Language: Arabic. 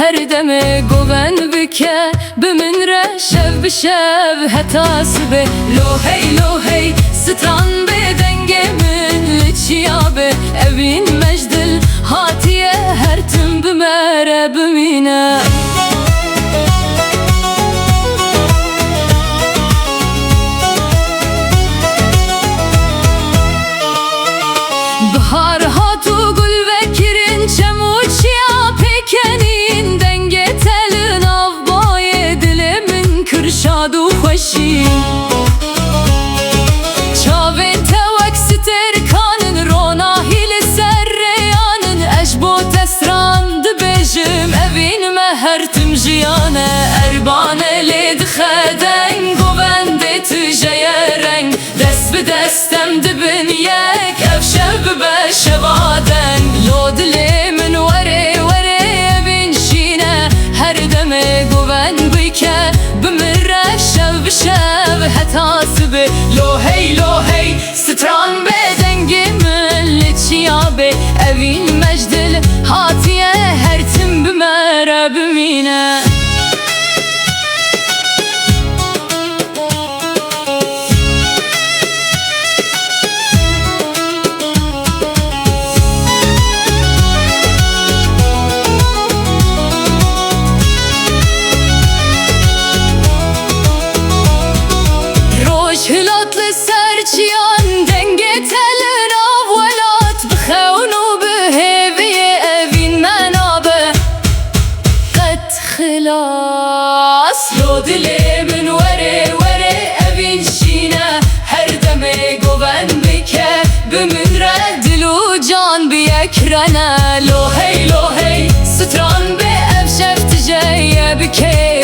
هر دمه گوون بکه بمن ره شب بشب هتا سبه لو هی ستران به دنگ من لچیابه اوین مجدل هاتیه هر تم بمره بمینه بهار هاتو گل وکرین چموچیا پکنین دنگ تل ناو بای دل من کرشاد و خوشی چاوین توک سترکانن روناهی لسر ریانن اشبو تسران دبجم اوین مهرتم جیانه اربانه لید خدن گوند تجای رنگ دست به دستم دبن یک افشب به شبادن لو دلی من وره بینشینه هر دمه گوون بیکه بمره شب شب حتا سبه لو هی ستران به دنگ من لچیابه اوین مجدل هاتیه هر تم بمره بمینه هلات لسرچیان دنگ تلن اولات بخونو به هوی اوین منابه قد خلاص لو دلی من وره اوین شینه هر دمه گوون بکه بمن ره دل و جان بیکرنه لو هی ستران به افشفت جایه بکه